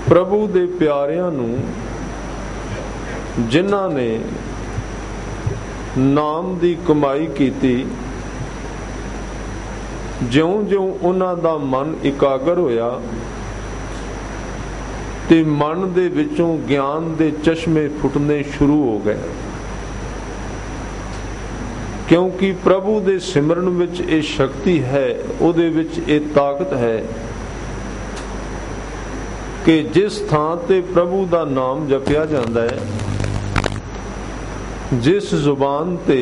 प्रभु दे प्यारिਆਂ ਨੂੰ जिन्हां ने नाम दी कमाई कीती, ज्यों-ज्यों उन्हां दा मन इकागर होया ते मन दे विचों ज्ञान दे चश्मे फुटने शुरू हो गए। क्योंकि प्रभु दे सिमरन विच ये शक्ति है, उहदे विच ये ताकत है कि जिस थां ते प्रभु दा नाम जपिया जांदा है, जिस जुबान ते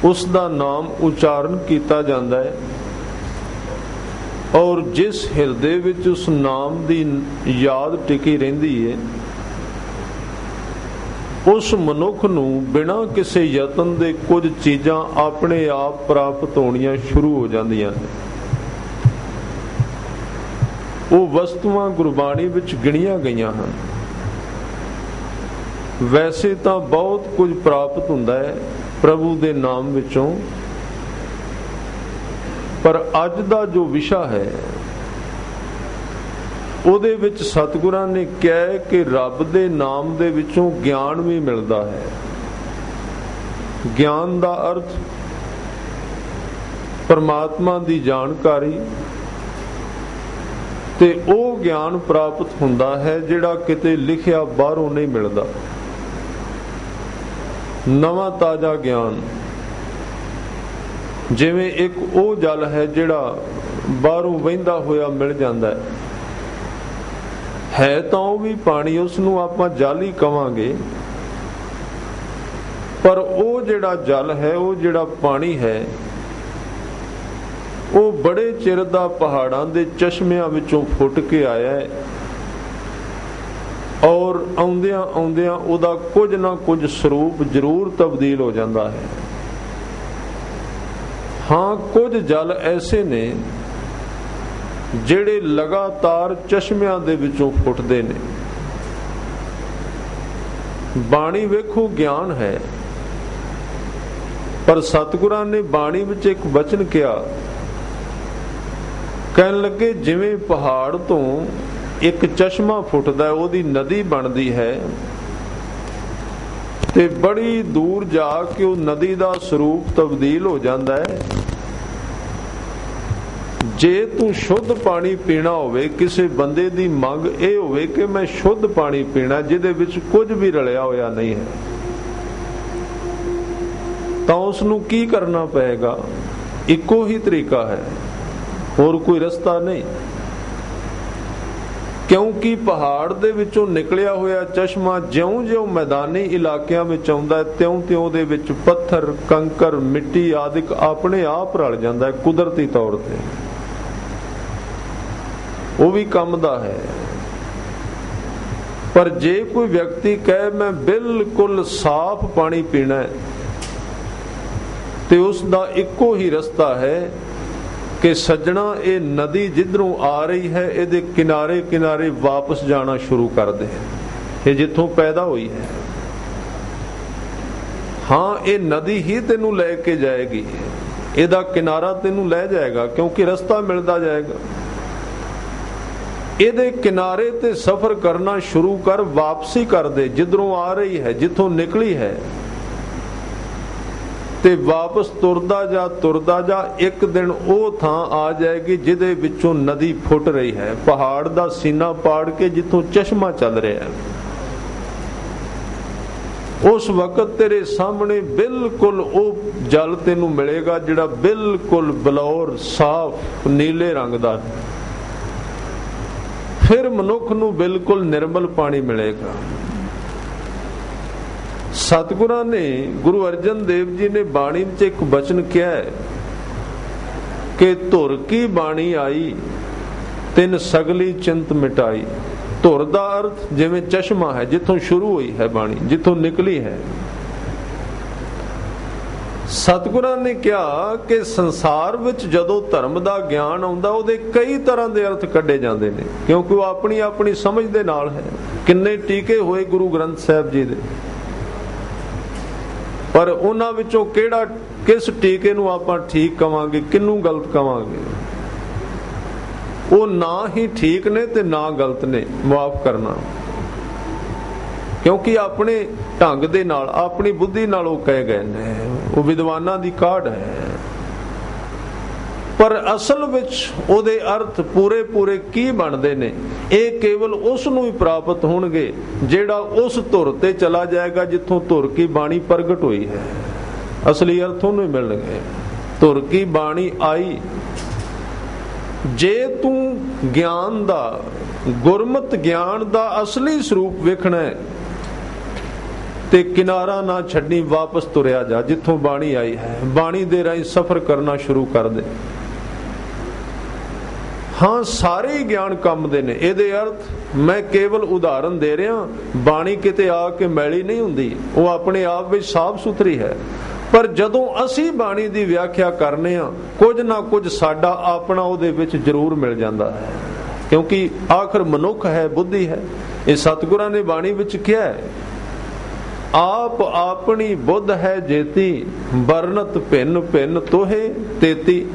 उस दा नाम उच्चारण किया जाता है और जिस हिरदे विच उस नाम दी याद टिकी रहिंदी है, उस मनुख नूं बिना किसी यतन दे कुछ चीज़ां अपने आप प्राप्त होणियां शुरू हो जांदियां हैं। वो वस्तुआं गुरबाणी विच गिणियां गईयां हन। वैसे तो बहुत कुछ प्राप्त हुंदा है प्रभु दे नाम विचों, पर अज दा जो विशा है ਉਹਦੇ ਵਿੱਚ ਸਤਿਗੁਰਾਂ ਨੇ ਕਿਹਾ ਹੈ ਕਿ ਰੱਬ ਦੇ ਨਾਮ ਦੇ ਵਿੱਚੋਂ ਗਿਆਨ ਵੀ ਮਿਲਦਾ ਹੈ। ਗਿਆਨ ਦਾ ਅਰਥ ਪਰਮਾਤਮਾ ਦੀ ਜਾਣਕਾਰੀ, ਤੇ ਉਹ ਗਿਆਨ ਪ੍ਰਾਪਤ ਹੁੰਦਾ ਹੈ ਜਿਹੜਾ ਕਿਤੇ ਲਿਖਿਆ ਬਾਹਰੋਂ ਨਹੀਂ ਮਿਲਦਾ। ਨਵਾਂ ਤਾਜ਼ਾ ਗਿਆਨ, ਜਿਵੇਂ ਇੱਕ ਉਹ ਜਲ ਹੈ ਜਿਹੜਾ ਬਾਹਰੋਂ ਵਹਿੰਦਾ ਹੋਇਆ ਮਿਲ ਜਾਂਦਾ ਹੈ ਤਾਂ ਉਹ ਵੀ ਪਾਣੀ, ਉਸ ਨੂੰ ਆਪਾਂ ਜਲ ਹੀ ਕਵਾਂਗੇ, ਪਰ ਉਹ ਜਿਹੜਾ ਜਲ ਹੈ, ਉਹ ਜਿਹੜਾ ਪਾਣੀ ਹੈ, ਉਹ ਬੜੇ ਚਿਰ ਦਾ ਪਹਾੜਾਂ ਦੇ ਚਸ਼ਮਿਆਂ ਵਿੱਚੋਂ ਫੁੱਟ ਕੇ ਆਇਆ ਹੈ ਔਰ ਆਉਂਦਿਆਂ ਆਉਂਦਿਆਂ ਉਹਦਾ ਕੁਝ ਨਾ ਕੁਝ ਸਰੂਪ ਜ਼ਰੂਰ ਤਬਦੀਲ ਹੋ ਜਾਂਦਾ ਹੈ। ਹਾਂ, ਕੁਝ ਜਲ ਐਸੇ ਨੇ ਜਿਹੜੇ ਲਗਾਤਾਰ ਚਸ਼ਮਿਆਂ ਦੇ ਵਿੱਚੋਂ ਫੁੱਟਦੇ ਨੇ। ਬਾਣੀ ਵੇਖੋ ਗਿਆਨ ਹੈ, ਪਰ ਸਤਿਗੁਰਾਂ ਨੇ ਬਾਣੀ ਵਿੱਚ ਇੱਕ ਬਚਨ ਕਿਹਾ, ਕਹਿਣ ਲੱਗੇ ਜਿਵੇਂ ਪਹਾੜ ਤੋਂ ਇੱਕ ਚਸ਼ਮਾ ਫੁੱਟਦਾ, ਉਹਦੀ ਨਦੀ ਬਣਦੀ ਹੈ ਤੇ ਬੜੀ ਦੂਰ ਜਾ ਕੇ ਉਹ ਨਦੀ ਦਾ ਸਰੂਪ ਤਬਦੀਲ ਹੋ ਜਾਂਦਾ ਹੈ। ਜੇ ਤੂੰ ਸ਼ੁੱਧ ਪਾਣੀ ਪੀਣਾ ਹੋਵੇ, ਕਿਸੇ ਬੰਦੇ ਦੀ ਮੰਗ ਇਹ ਹੋਵੇ ਕਿ ਮੈਂ ਸ਼ੁੱਧ ਪਾਣੀ ਪੀਣਾ ਜਿਹਦੇ ਵਿੱਚ ਕੁਝ ਵੀ ਰਲਿਆ ਹੋਇਆ ਨਹੀਂ ਹੈ, ਤਾਂ ਉਸ ਨੂੰ ਕੀ ਕਰਨਾ ਪਏਗਾ? ਇੱਕੋ ਹੀ ਤਰੀਕਾ ਹੈ, ਹੋਰ ਕੋਈ ਰਸਤਾ ਨਹੀਂ। ਕਿਉਂਕਿ ਪਹਾੜ ਦੇ ਵਿੱਚੋਂ ਨਿਕਲਿਆ ਹੋਇਆ ਚਸ਼ਮਾ ਜਿਉਂ-ਜਿਉਂ ਮੈਦਾਨੀ ਇਲਾਕਿਆਂ ਵਿੱਚ ਆਉਂਦਾ ਹੈ, ਤਿਉਂ-ਤਿਉਂ ਦੇ ਵਿੱਚ ਪੱਥਰ, ਕੰਕਰ, ਮਿੱਟੀ ਆਦਿਕ ਆਪਣੇ ਆਪ ਰਲ ਜਾਂਦਾ ਹੈ ਕੁਦਰਤੀ ਤੌਰ ਤੇ। ਉਹ ਵੀ ਕੰਮ ਦਾ ਹੈ। ਪਰ ਜੇ ਕੋਈ ਵਿਅਕਤੀ ਕਹੇ ਮੈਂ ਬਿਲਕੁਲ ਸਾਫ਼ ਪਾਣੀ ਪੀਣਾ ਹੈ, ਤੇ ਉਸ ਦਾ ਇੱਕੋ ਹੀ ਰਸਤਾ ਹੈ ਕਿ ਸੱਜਣਾ ਇਹ ਨਦੀ ਜਿੱਧਰੋਂ ਆ ਰਹੀ ਹੈ, ਇਹਦੇ ਕਿਨਾਰੇ ਕਿਨਾਰੇ ਵਾਪਸ ਜਾਣਾ ਸ਼ੁਰੂ ਕਰ ਦੇ, ਇਹ ਜਿੱਥੋਂ ਪੈਦਾ ਹੋਈ ਹੈ। ਹਾਂ, ਇਹ ਨਦੀ ਹੀ ਤੈਨੂੰ ਲੈ ਕੇ ਜਾਏਗੀ, ਇਹਦਾ ਕਿਨਾਰਾ ਤੈਨੂੰ ਲੈ ਜਾਏਗਾ, ਕਿਉਂਕਿ ਰਸਤਾ ਮਿਲਦਾ ਜਾਏਗਾ। ਇਹਦੇ ਕਿਨਾਰੇ ਤੇ ਸਫ਼ਰ ਕਰਨਾ ਸ਼ੁਰੂ ਕਰ, ਵਾਪਸੀ ਕਰ ਦੇ ਜਿੱਧਰੋਂ ਆ ਰਹੀ ਹੈ, ਜਿੱਥੋਂ ਨਿਕਲੀ ਹੈ, ਤੇ ਵਾਪਸ ਤੁਰਦਾ ਜਾ ਇੱਕ ਦਿਨ ਉਹ ਥਾਂ ਆ ਜਾਏਗੀ ਜਿਹਦੇ ਵਿੱਚੋਂ ਨਦੀ ਫੁੱਟ ਰਹੀ ਹੈ, ਪਹਾੜ ਦਾ ਸੀਨਾ ਪਾੜ ਕੇ ਜਿੱਥੋਂ ਚਸ਼ਮਾ ਚੱਲ ਰਿਹਾ ਹੈ। ਉਸ ਵਕਤ ਤੇਰੇ ਸਾਹਮਣੇ ਬਿਲਕੁਲ ਉਹ ਜਲ ਤੈਨੂੰ ਮਿਲੇਗਾ ਜਿਹੜਾ ਬਿਲਕੁਲ ਬਲੌਰ ਸਾਫ਼ ਨੀਲੇ ਰੰਗ ਦਾ। ਫਿਰ ਮਨੁੱਖ ਨੂੰ ਬਿਲਕੁਲ ਨਿਰਮਲ ਪਾਣੀ ਮਿਲੇਗਾ। ਸਤਿਗੁਰਾਂ ਨੇ, ਗੁਰੂ ਅਰਜਨ ਦੇਵ ਜੀ ਨੇ ਬਾਣੀ ਵਿੱਚ ਇੱਕ ਬਚਨ ਕਿਹਾ ਹੈ ਕਿ ਧੁਰ ਕੀ ਬਾਣੀ ਆਈ ਤਿਨ ਸਗਲੀ ਚਿੰਤ ਮਿਟਾਈ। ਧੁਰ ਦਾ ਅਰਥ ਜਿਵੇਂ ਚਸ਼ਮਾ ਹੈ, ਜਿੱਥੋਂ ਸ਼ੁਰੂ ਹੋਈ ਹੈ ਬਾਣੀ, ਜਿੱਥੋਂ ਨਿਕਲੀ ਹੈ। ਸਤਿਗੁਰਾਂ ਨੇ ਕਿਹਾ ਕਿ ਸੰਸਾਰ ਵਿੱਚ ਜਦੋਂ ਧਰਮ ਦਾ ਗਿਆਨ ਆਉਂਦਾ, ਉਹਦੇ ਕਈ ਤਰ੍ਹਾਂ ਦੇ ਅਰਥ ਕੱਢੇ ਜਾਂਦੇ ਨੇ, ਕਿਉਂਕਿ ਉਹ ਆਪਣੀ ਆਪਣੀ ਸਮਝ ਦੇ ਨਾਲ ਹੈ। ਕਿੰਨੇ ਟੀਕੇ ਹੋਏ ਗੁਰੂ ਗ੍ਰੰਥ ਸਾਹਿਬ ਜੀ ਦੇ, ਪਰ ਉਹਨਾਂ ਵਿੱਚੋਂ ਕਿਸ ਟੀਕੇ ਨੂੰ ਆਪਾਂ ਠੀਕ ਕਵਾਂਗੇ, ਕਿਹਨੂੰ ਗਲਤ ਕਵਾਂਗੇ, ਉਹ ਨਾ ਹੀ ਠੀਕ ਨੇ ਤੇ ਨਾ ਗਲਤ ਨੇ, ਮਾਫ ਕਰਨਾ। ਕਿਉਂਕਿ ਆਪਣੇ ਢੰਗ ਦੇ ਨਾਲ, ਆਪਣੀ ਬੁੱਧੀ ਨਾਲ ਉਹ ਕਹੇ ਗਏ ਨੇ, ਉਹ ਵਿਦਵਾਨਾਂ ਦੀ ਕਾਢ ਹੈ। ਪਰ ਅਸਲ ਵਿੱਚ ਉਹਦੇ ਅਰਥ ਪੂਰੇ ਪੂਰੇ ਕੀ ਬਣਦੇ ਨੇ, ਇਹ ਕੇਵਲ ਉਸ ਨੂੰ ਹੀ ਪ੍ਰਾਪਤ ਹੋਣਗੇ ਜਿਹੜਾ ਉਸ ਧੁਰ ਤੇ ਚਲਾ ਜਾਏਗਾ ਜਿੱਥੋਂ ਧੁਰ ਕੀ ਬਾਣੀ ਪ੍ਰਗਟ ਹੋਈ ਹੈ। ਅਸਲੀ ਅਰਥ ਉਹਨੂੰ ਹੀ ਮਿਲਣਗੇ। ਧੁਰ ਕੀ ਬਾਣੀ ਆਈ। ਜੇ ਤੂੰ ਗਿਆਨ ਦਾ, ਗੁਰਮਤ ਗਿਆਨ ਦਾ ਅਸਲੀ ਸਰੂਪ ਵੇਖਣਾ ਹੈ ਤੇ ਕਿਨਾਰਾ ਨਾ ਛੱਡੀ, ਵਾਪਸ ਤੁਰਿਆ ਜਾ ਜਿੱਥੋਂ ਬਾਣੀ ਆਈ ਹੈ। ਬਾਣੀ ਦੇ ਰਾਹੀਂ ਸਫ਼ਰ ਕਰਨਾ ਸ਼ੁਰੂ ਕਰ ਦੇ। ਹਾਂ, ਸਾਰੇ ਹੀ ਗਿਆਨ ਕੰਮ ਦੇ ਨੇ। ਇਹਦੇ ਅਰਥ ਮੈਂ ਕੇਵਲ ਉਦਾਹਰਨ ਦੇ ਰਿਹਾ। ਬਾਣੀ ਕਿਤੇ ਆ ਕੇ ਮੈਲੀ ਨਹੀਂ ਹੁੰਦੀ, ਉਹ ਆਪਣੇ ਆਪ ਵਿੱਚ ਸਾਫ਼ ਸੁਥਰੀ ਹੈ। ਪਰ ਜਦੋਂ ਅਸੀਂ ਬਾਣੀ ਦੀ ਵਿਆਖਿਆ ਕਰਨੇ ਆ, ਕੁਝ ਨਾ ਕੁਝ ਸਾਡਾ ਆਪਣਾ ਉਹਦੇ ਵਿੱਚ ਜ਼ਰੂਰ ਮਿਲ ਜਾਂਦਾ ਹੈ, ਕਿਉਂਕਿ ਆਖਰ ਮਨੁੱਖ ਹੈ, ਬੁੱਧੀ ਹੈ। ਇਹ ਸਤਿਗੁਰਾਂ ਨੇ ਬਾਣੀ ਵਿੱਚ ਕਿਹਾ ਹੈ, ਆਪ ਆਪਣੀ ਬੁੱਧ ਹੈ ਜੇਤੀ, ਵਰਨਤ ਭਿੰਨ ਭਿੰਨ ਤੋਹੇ ਤੇਤੀ।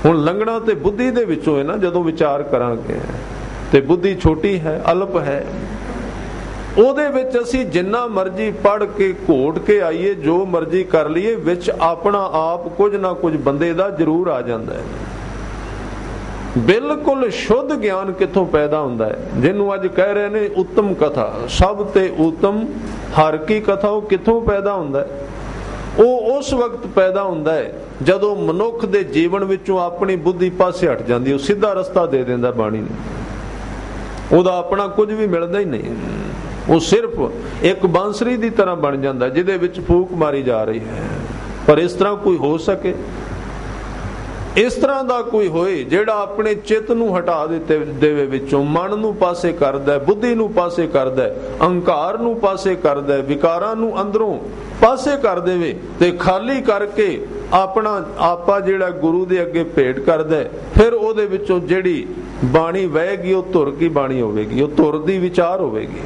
ਹੁਣ ਲੰਘਣਾ ਤੇ ਬੁੱਧੀ ਦੇ ਵਿੱਚੋਂ ਹੈ ਨਾ। ਜਦੋਂ ਵਿਚਾਰ ਕਰਾਂਗੇ ਤੇ ਬੁੱਧੀ ਛੋਟੀ ਹੈ, ਅਲਪ ਹੈ, ਉਹਦੇ ਵਿੱਚ ਅਸੀਂ ਜਿੰਨਾ ਮਰਜ਼ੀ ਪੜ੍ਹ ਕੇ ਘੋਟ ਕੇ ਆਈਏ, ਜੋ ਮਰਜ਼ੀ ਕਰ ਲਈਏ, ਵਿੱਚ ਆਪਣਾ ਆਪ ਕੁਝ ਨਾ ਕੁਝ ਬੰਦੇ ਦਾ ਜ਼ਰੂਰ ਆ ਜਾਂਦਾ ਹੈ। ਬਿਲਕੁਲ ਸ਼ੁੱਧ ਗਿਆਨ ਕਿੱਥੋਂ ਪੈਦਾ ਹੁੰਦਾ ਹੈ, ਜਿਹਨੂੰ ਅੱਜ ਕਹਿ ਰਹੇ ਨੇ ਉੱਤਮ ਕਥਾ, ਸਭ ਤੇ ਉੱਤਮ ਹਰ ਕੀ ਕਥਾ, ਉਹ ਕਿੱਥੋਂ ਪੈਦਾ ਹੁੰਦਾ ਹੈ? ਉਹ ਉਸ ਵਕਤ ਪੈਦਾ ਹੁੰਦਾ ਹੈ ਜਦੋਂ ਮਨੁੱਖ ਦੇ ਜੀਵਨ ਵਿੱਚੋਂ ਆਪਣੀ ਬੁੱਧੀ ਪਾਸੇ ਹਟ ਜਾਂਦੀ। ਉਹ ਸਿੱਧਾ ਰਸਤਾ ਦੇ ਦਿੰਦਾ ਬਾਣੀ ਨੂੰ, ਉਹਦਾ ਆਪਣਾ ਕੁਝ ਵੀ ਮਿਲਦਾ ਹੀ ਨਹੀਂ। ਉਹ ਸਿਰਫ ਇੱਕ ਬਾਂਸਰੀ ਦੀ ਤਰ੍ਹਾਂ ਬਣ ਜਾਂਦਾ ਜਿਹਦੇ ਵਿੱਚ ਫੂਕ ਮਾਰੀ ਜਾ ਰਹੀ ਹੈ। ਪਰ ਇਸ ਤਰ੍ਹਾਂ ਕੋਈ ਹੋ ਸਕੇ, ਇਸ ਤਰ੍ਹਾਂ ਦਾ ਕੋਈ ਹੋਏ ਜਿਹੜਾ ਆਪਣੇ ਚਿੱਤ ਨੂੰ ਹਟਾ ਦੇਵੇ ਵਿੱਚੋਂ, ਮਨ ਨੂੰ ਪਾਸੇ ਕਰਦਾ, ਬੁੱਧੀ ਨੂੰ ਪਾਸੇ ਕਰਦਾ, ਅਹੰਕਾਰ ਨੂੰ ਪਾਸੇ ਕਰਦਾ, ਵਿਕਾਰਾਂ ਨੂੰ ਅੰਦਰੋਂ ਪਾਸੇ ਕਰ ਦੇਵੇ ਤੇ ਖਾਲੀ ਕਰਕੇ ਆਪਣਾ ਆਪਾ ਜਿਹੜਾ ਗੁਰੂ ਦੇ ਅੱਗੇ ਭੇਟ ਕਰਦਾ, ਫਿਰ ਉਹਦੇ ਵਿੱਚੋਂ ਜਿਹੜੀ ਬਾਣੀ ਵਹੇਗੀ ਉਹ ਧੁਰ ਕੀ ਬਾਣੀ ਹੋਵੇਗੀ, ਉਹ ਧੁਰ ਦੀ ਵਿਚਾਰ ਹੋਵੇਗੀ।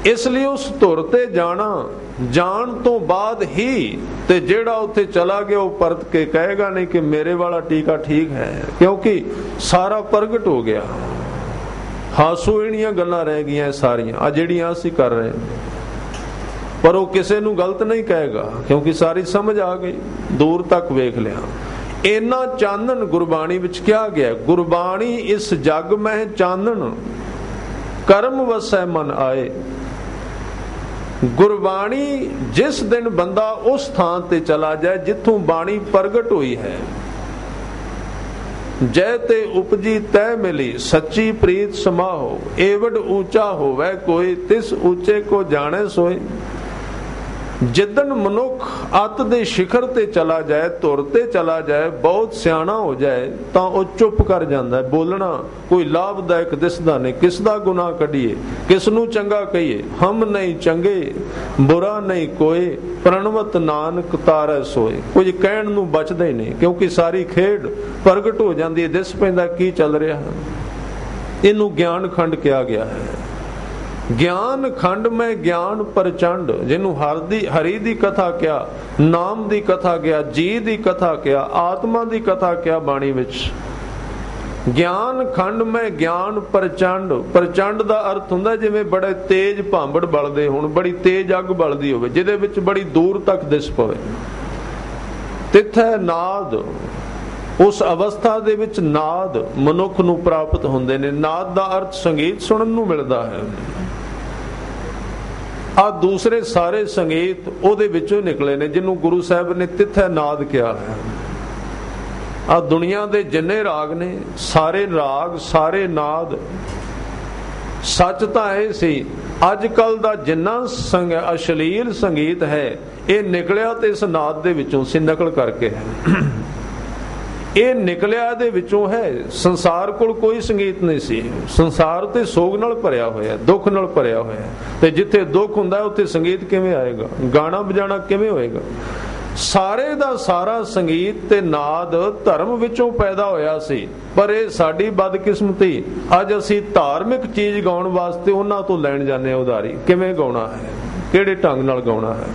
ਇਸ ਲਈ ਉਸ ਧੁਰ ਤੇ ਜਾਣਾ, ਜਾਣ ਤੋਂ ਬਾਅਦ ਹੀ ਤੇ ਜਿਹੜਾ ਉੱਥੇ ਚਲਾ ਗਿਆ ਉਹ ਪਰਤ ਕੇ ਕਹੇਗਾ ਨਹੀਂ ਕਿ ਮੇਰੇ ਵਾਲਾ ਟੀਕਾ ਠੀਕ ਹੈ, ਕਿਉਂਕਿ ਸਾਰਾ ਪ੍ਰਗਟ ਹੋ ਗਿਆ। ਹਾਸੋਹੀਣੀਆਂ ਗੱਲਾਂ ਰਹਿ ਗਈਆਂ ਸਾਰੀਆਂ, ਆ ਜਿਹੜੀਆਂ ਅਸੀਂ ਕਰ ਰਹੇ ਹਾਂ। ਪਰ ਉਹ ਕਿਸੇ ਨੂੰ ਗਲਤ ਨਹੀਂ ਕਹੇਗਾ, ਕਿਉਂਕਿ ਸਾਰੀ ਸਮਝ ਆ ਗਈ, ਦੂਰ ਤੱਕ ਵੇਖ ਲਿਆ। ਇੰਨਾ ਚਾਨਣ ਗੁਰਬਾਣੀ ਵਿੱਚ ਕਿਹਾ ਗਿਆ। ਗੁਰਬਾਣੀ ਇਸ ਜਗ ਮਹਿ ਚਾਨਣ, ਕਰਮ ਵਸੈ ਮਨ ਆਏ। ਗੁਰਬਾਣੀ ਜਿਸ ਦਿਨ ਬੰਦਾ ਉਸ ਥਾਂ ਤੇ ਚਲਾ ਜਾਏ ਜਿੱਥੋਂ ਬਾਣੀ ਪ੍ਰਗਟ ਹੋਈ ਹੈ, ਜੈ ਤੇ ਉਪਜੀ ਤੈ ਮਿਲੀ, ਸੱਚੀ ਪ੍ਰੀਤ ਸਮਾਹੋ, ਏਵਡ ਊਚਾ ਹੋਵੇ ਕੋਈ, ਤਿਸ ਊਚੇ ਕੋ ਜਾਣੇ ਸੋਏ। ਜਿੱਦਣ ਮਨੁੱਖ ਅੱਤ ਦੇ ਸਿਖਰ ਤੇ ਚਲਾ ਜਾਏ, ਧੁਰ ਤੇ ਚਲਾ ਜਾਏ, ਬਹੁਤ ਸਿਆਣਾ ਹੋ ਜਾਏ, ਤਾਂ ਉਹ ਚੁੱਪ ਕਰ ਜਾਂਦਾ। ਬੋਲਣਾ ਕੋਈ ਲਾਭਦਾਇਕ ਦਿਸਦਾ ਨਹੀਂ। ਕਿਸ ਦਾ ਗੁਨਾਹ ਕੱਢੀਏ, ਕਿਸ ਨੂੰ ਚੰਗਾ ਕਹੀਏ। ਹਮ ਨਹੀਂ ਚੰਗੇ ਬੁਰਾ ਨਹੀਂ ਕੋਏ, ਪ੍ਰਣਵਤ ਨਾਨਕ ਤਾਰੈ ਸੋਏ। ਕੁਝ ਕਹਿਣ ਨੂੰ ਬਚਦਾ ਹੀ ਨਹੀਂ, ਕਿਉਂਕਿ ਸਾਰੀ ਖੇਡ ਪ੍ਰਗਟ ਹੋ ਜਾਂਦੀ ਹੈ, ਦਿਸ ਪੈਂਦਾ ਕੀ ਚੱਲ ਰਿਹਾ ਹੈ। ਇਹਨੂੰ ਗਿਆਨ ਖੰਡ ਕਿਹਾ ਗਿਆ ਹੈ। ਗਿਆਨ ਖੰਡ ਮੈਂ ਗਿਆਨ ਪ੍ਰਚੰਡ, ਜਿਹਨੂੰ ਹਰੀ ਦੀ ਕਥਾ ਕਿਹਾ, ਨਾਮ ਦੀ ਕਥਾ ਕਿਹਾ, ਜੀ ਦੀ ਕਥਾ ਕਿਹਾ, ਆਤਮਾ ਦੀ ਕਥਾ ਕਿਹਾ ਬਾਣੀ ਵਿੱਚ। ਗਿਆਨ ਖੰਡ ਮੈਂ ਗਿਆਨ ਪ੍ਰਚੰਡ। ਪ੍ਰਚੰਡ ਦਾ ਅਰਥ ਹੁੰਦਾ ਜਿਵੇਂ ਬੜੇ ਤੇਜ਼ ਭਾਂਬੜ ਬਲਦੇ ਹੋਣ, ਬੜੀ ਤੇਜ਼ ਅੱਗ ਬਲਦੀ ਹੋਵੇ, ਜਿਹਦੇ ਵਿੱਚ ਬੜੀ ਦੂਰ ਤੱਕ ਦਿਸ ਪਵੇ। ਤਿੱਥੈ ਨਾਦ, ਉਸ ਅਵਸਥਾ ਦੇ ਵਿੱਚ ਨਾਦ ਮਨੁੱਖ ਨੂੰ ਪ੍ਰਾਪਤ ਹੁੰਦੇ ਨੇ। ਨਾਦ ਦਾ ਅਰਥ ਸੰਗੀਤ ਸੁਣਨ ਨੂੰ ਮਿਲਦਾ ਹੈ। ਆ ਦੂਸਰੇ ਸਾਰੇ ਸੰਗੀਤ ਉਹਦੇ ਵਿੱਚੋਂ ਨਿਕਲੇ ਨੇ, ਜਿਹਨੂੰ ਗੁਰੂ ਸਾਹਿਬ ਨੇ ਤਿੱਥੈ ਨਾਦ ਕਿਹਾ ਹੈ। ਆ ਦੁਨੀਆ ਦੇ ਜਿੰਨੇ ਰਾਗ ਨੇ, ਸਾਰੇ ਰਾਗ, ਸਾਰੇ ਨਾਦ, ਸੱਚ ਤਾਂ ਇਹ ਸੀ ਅੱਜ ਕੱਲ ਦਾ ਜਿੰਨਾ ਅਸ਼ਲੀਲ ਸੰਗੀਤ ਹੈ, ਇਹ ਨਿਕਲਿਆ ਤੇ ਇਸ ਨਾਦ ਦੇ ਵਿੱਚੋਂ ਸੀ, ਨਕਲ ਕਰਕੇ ਹੈ। ਇਹ ਨਿਕਲਿਆ ਦੇ ਵਿੱਚੋਂ ਹੈ। ਸੰਸਾਰ ਕੋਲ ਕੋਈ ਸੰਗੀਤ ਨਹੀਂ ਸੀ। ਸੰਸਾਰ ਤੇ ਸੋਗ ਨਾਲ ਭਰਿਆ ਹੋਇਆ, ਦੁੱਖ ਨਾਲ ਭਰਿਆ ਹੋਇਆ, ਤੇ ਜਿੱਥੇ ਦੁੱਖ ਹੁੰਦਾ ਉੱਥੇ ਸੰਗੀਤ ਕਿਵੇਂ ਆਏਗਾ, ਗਾਣਾ ਵਜਾਣਾ ਕਿਵੇਂ ਹੋਏਗਾ। ਸਾਰੇ ਦਾ ਸਾਰਾ ਸੰਗੀਤ ਤੇ ਨਾਦ ਧਰਮ ਵਿੱਚੋਂ ਪੈਦਾ ਹੋਇਆ ਸੀ। ਪਰ ਇਹ ਸਾਡੀ ਬਦਕਿਸਮਤੀ, ਅੱਜ ਅਸੀਂ ਧਾਰਮਿਕ ਚੀਜ਼ ਗਾਉਣ ਵਾਸਤੇ ਉਹਨਾਂ ਤੋਂ ਲੈਣ ਜਾਂਦੇ ਹਾਂ ਉਧਾਰੀ। ਕਿਵੇਂ ਗਾਉਣਾ ਹੈ, ਕਿਹੜੇ ਢੰਗ ਨਾਲ ਗਾਉਣਾ ਹੈ।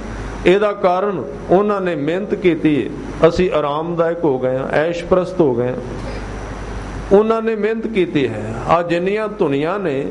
ਇਹਦਾ ਕਾਰਨ ਉਹਨਾਂ ਨੇ ਮਿਹਨਤ ਕੀਤੀ, ਅਸੀਂ ਆਰਾਮਦਾਇਕ ਹੋ ਗਏ ਹਾਂ, ਐਸ਼ ਪ੍ਰਸਤ ਹੋ ਗਏ ਹਾਂ। ਉਹਨਾਂ ਨੇ ਮਿਹਨਤ ਕੀਤੀ ਹੈ। ਆ ਜਿੰਨੀਆਂ ਧੁਨੀਆਂ ਨੇ